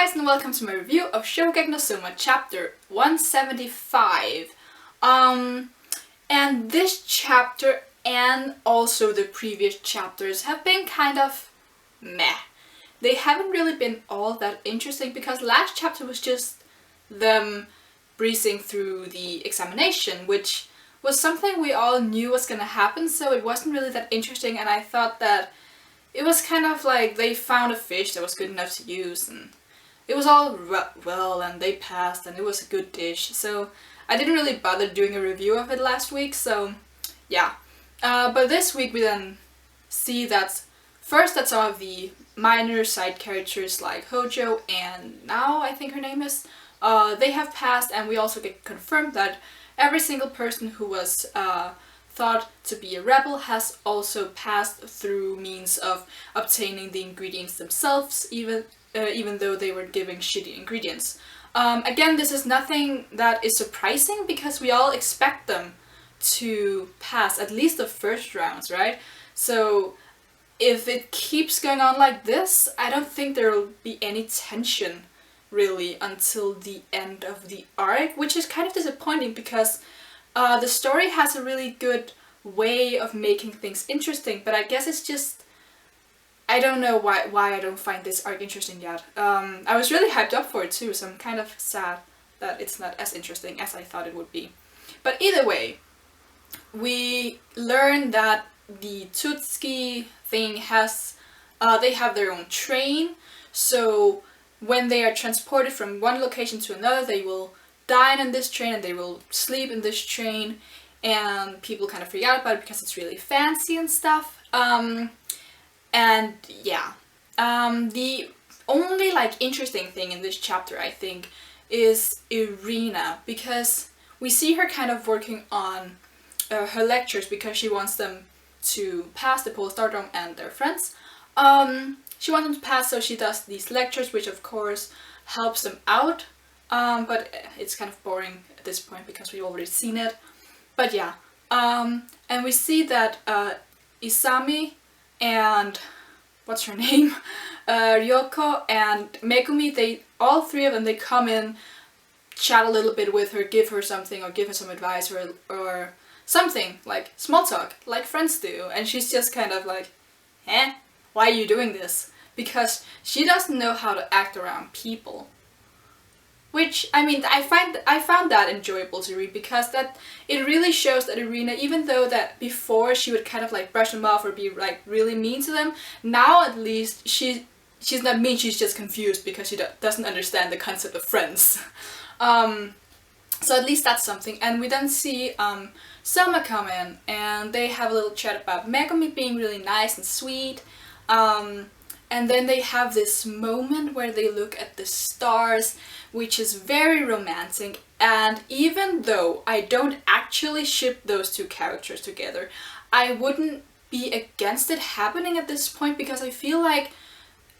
guys, and welcome to my review of Shokugeki no Soma chapter 175. And this chapter and also the previous chapters have been kind of meh. They haven't really been all that interesting because last chapter was just them breezing through the examination, which was something we all knew was gonna happen, so it wasn't really that interesting, and I thought that it was kind of like they found a fish that was good enough to use, and it was all well, and they passed, and it was a good dish. So I didn't really bother doing a review of it last week, so yeah. But this week we then see that first that some of the minor side characters like Hojo and Now, I think her name is, they have passed, and we also get confirmed that every single person who was thought to be a rebel has also passed through means of obtaining the ingredients themselves, even though they were giving shitty ingredients. Again, this is nothing that is surprising because we all expect them to pass at least the first rounds, right? So if it keeps going on like this, I don't think there will be any tension really until the end of the arc, which is kind of disappointing because the story has a really good way of making things interesting, but I guess it's just, I don't know why I don't find this arc interesting yet. I was really hyped up for it too, so I'm kind of sad that it's not as interesting as I thought it would be. But either way, we learn that the Tutsuki thing has, they have their own train, so when they are transported from one location to another, they will dine in this train and they will sleep in this train, and people kind of freak out about it because it's really fancy and stuff. And yeah, the only interesting thing in this chapter, I think, is Irina, because we see her kind of working on her lectures because she wants them to pass, the Pole Stardom and their friends. She wants them to pass, so she does these lectures, which of course helps them out, but it's kind of boring at this point because we've already seen it. But yeah, and we see that Isami and what's her name, Ryoko and Megumi, they all three of them, they come in, chat a little bit with her, give her something or give her some advice or something, like small talk, like friends do, and she's just kind of like, why are you doing this? Because she doesn't know how to act around people. Which, I mean, I found that enjoyable to read because that it really shows that Irina, even though that before she would kind of brush them off or be really mean to them, now at least she's not mean, she's just confused because she doesn't understand the concept of friends. So at least that's something. And we then see Soma come in and they have a little chat about Megumi being really nice and sweet. And then they have this moment where they look at the stars, which is very romantic, and even though I don't actually ship those two characters together, I wouldn't be against it happening at this point because I feel like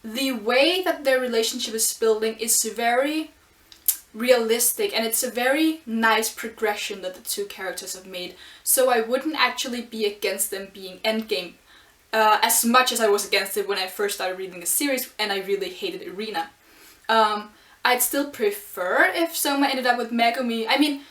the way that their relationship is building is very realistic, and it's a very nice progression that the two characters have made, so I wouldn't actually be against them being endgame. As much as I was against it when I first started reading the series and I really hated Irina. I'd still prefer if Soma ended up with Megumi. I mean,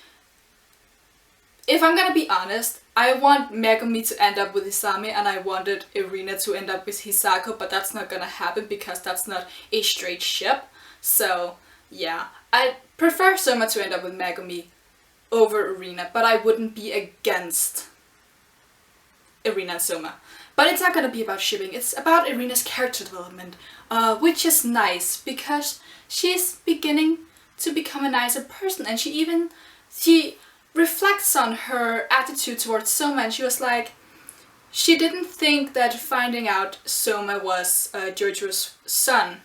if I'm gonna be honest, I want Megumi to end up with Isami and I wanted Irina to end up with Hisako, but that's not gonna happen because that's not a straight ship. So yeah, I prefer Soma to end up with Megumi over Irina, but I wouldn't be against Irina and Soma. But it's not gonna be about shipping, it's about Irina's character development, which is nice because she's beginning to become a nicer person, and she reflects on her attitude towards Soma, and she was like, she didn't think that finding out Soma was Jojo's son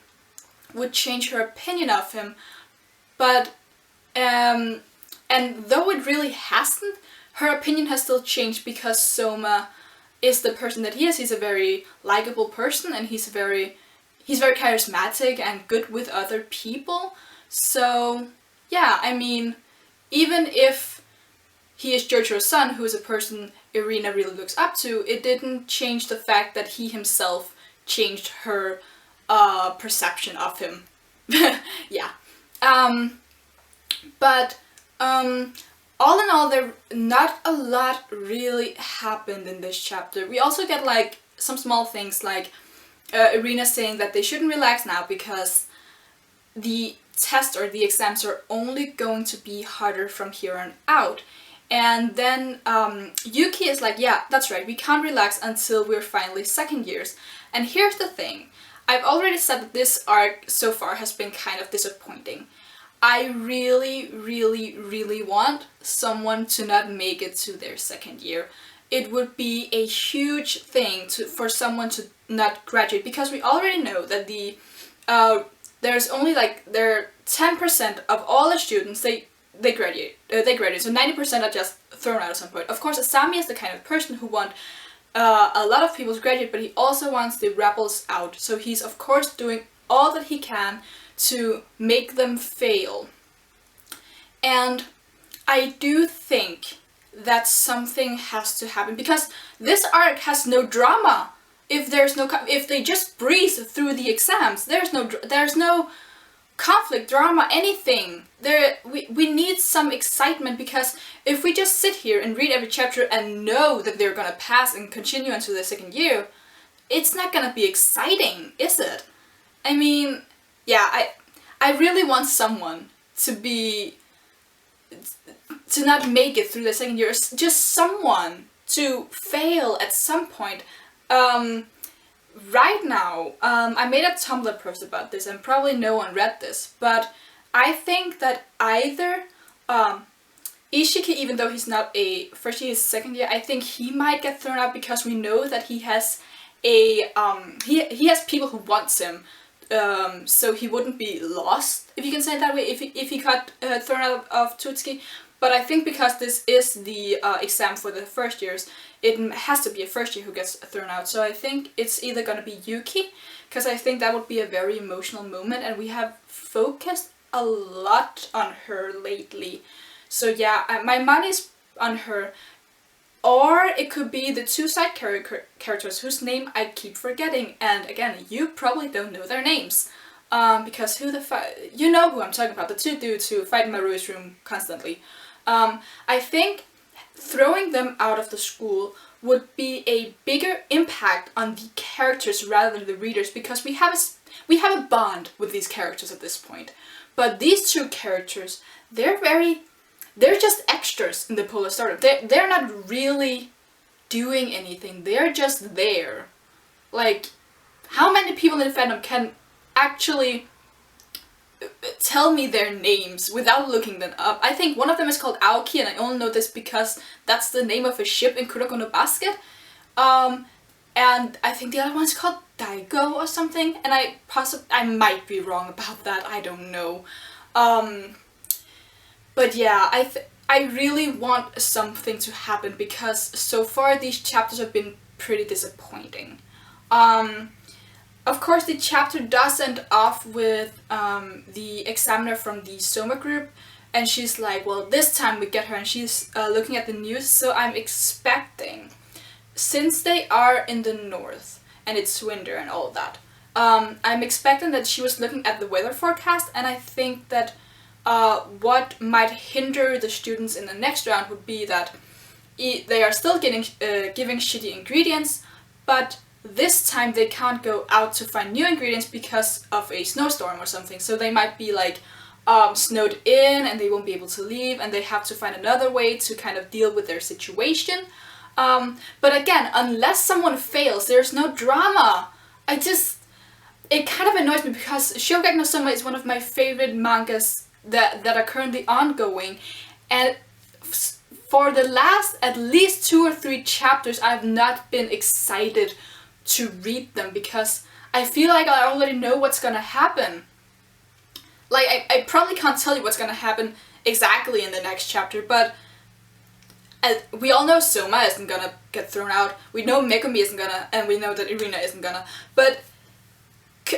would change her opinion of him, but and though it really hasn't, her opinion has still changed because Soma is the person that he is. He's a very likable person, and he's very charismatic and good with other people. So yeah, I mean, even if he is Jojo's son, who is a person Irina really looks up to, it didn't change the fact that he himself changed her perception of him Yeah. But all in all, there not a lot really happened in this chapter. We also get like some small things like Irina saying that they shouldn't relax now because the tests or the exams are only going to be harder from here on out. And then Yuki is like, yeah, that's right, we can't relax until we're finally second years. And here's the thing, I've already said that this arc so far has been kind of disappointing. I really, really, really want someone to not make it to their second year. It would be a huge thing for someone to not graduate, because we already know that there's only like 10% of all the students they graduate. So 90% are just thrown out at some point. Of course, Asami is the kind of person who wants a lot of people to graduate, but he also wants the rebels out. So he's of course doing all that he can to make them fail. And I do think that something has to happen, because this arc has no drama. If they just breeze through the exams, there's no conflict, drama, anything. We need some excitement, because if we just sit here and read every chapter and know that they're gonna pass and continue into the second year, it's not gonna be exciting, is it? I mean, yeah, I really want someone to not make it through the second year, just someone to fail at some point. Right now, I made a Tumblr post about this, and probably no one read this, but I think that either Ishiki, even though he's not a first year, he's second year, I think he might get thrown out, because we know that he has he has people who wants him, so he wouldn't be lost, if you can say it that way, if he got thrown out of Tutsuki. But I think because this is the exam for the first years, it has to be a first year who gets thrown out. So I think it's either gonna be Yuki, because I think that would be a very emotional moment, and we have focused a lot on her lately. So yeah, my money's on her. Or it could be the two side characters whose name I keep forgetting, and again, you probably don't know their names. Because you know who I'm talking about, the two dudes who fight in Maru's room constantly. I think throwing them out of the school would be a bigger impact on the characters rather than the readers, because we have a bond with these characters at this point. But these two characters, they're just extras in the Polar Stardom. They're not really doing anything. They're just there. Like, how many people in the fandom can actually tell me their names without looking them up? I think one of them is called Aoki, and I only know this because that's the name of a ship in Kuroko no Basket. And I think the other one's called Daigo or something, and I might be wrong about that, I don't know. But yeah, I really want something to happen, because so far these chapters have been pretty disappointing. Of course, the chapter does end off with the examiner from the Soma group, and she's like, well, this time we get her, and she's looking at the news, so I'm expecting, since they are in the north, and it's winter and all that, I'm expecting that she was looking at the weather forecast, and I think that what might hinder the students in the next round would be that they are still giving shitty ingredients, but this time they can't go out to find new ingredients because of a snowstorm or something. So they might be like snowed in, and they won't be able to leave, and they have to find another way to kind of deal with their situation. But again, unless someone fails, there's no drama. It kind of annoys me, because Shokugeki no Soma is one of my favorite mangas that are currently ongoing, and for the last at least 2 or 3 chapters I've not been excited to read them, because I feel like I already know what's gonna happen. Like, I probably can't tell you what's gonna happen exactly in the next chapter, but we all know Soma isn't gonna get thrown out, we know Megumi isn't gonna, and we know that Irina isn't gonna, but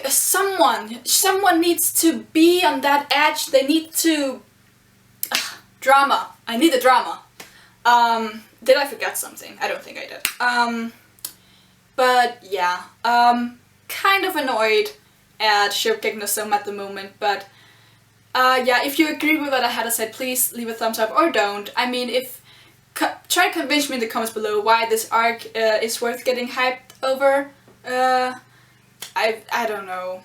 someone needs to be on that edge. They need to... drama. I need the drama. Did I forget something? I don't think I did. But yeah, kind of annoyed, at Shokugeki no Soma at the moment, but yeah, if you agree with what I had to say, please leave a thumbs up or don't. I mean, try to convince me in the comments below why this arc is worth getting hyped over. I don't know.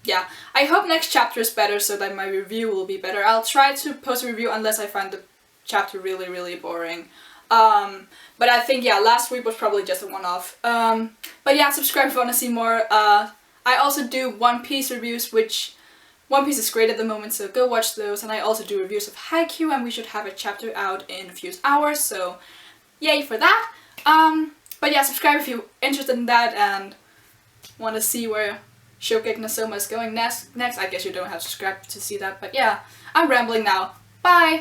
Yeah, I hope next chapter is better so that my review will be better. I'll try to post a review unless I find the chapter really, really boring. But I think, yeah, last week was probably just a one-off. But yeah, subscribe if you want to see more. I also do One Piece reviews, which One Piece is great at the moment, so go watch those. And I also do reviews of Haikyuu, and we should have a chapter out in a few hours, so yay for that. But yeah, subscribe if you're interested in that and want to see where Shokugeki no Soma is going next. I guess you don't have to subscribe to see that, but yeah, I'm rambling now. Bye!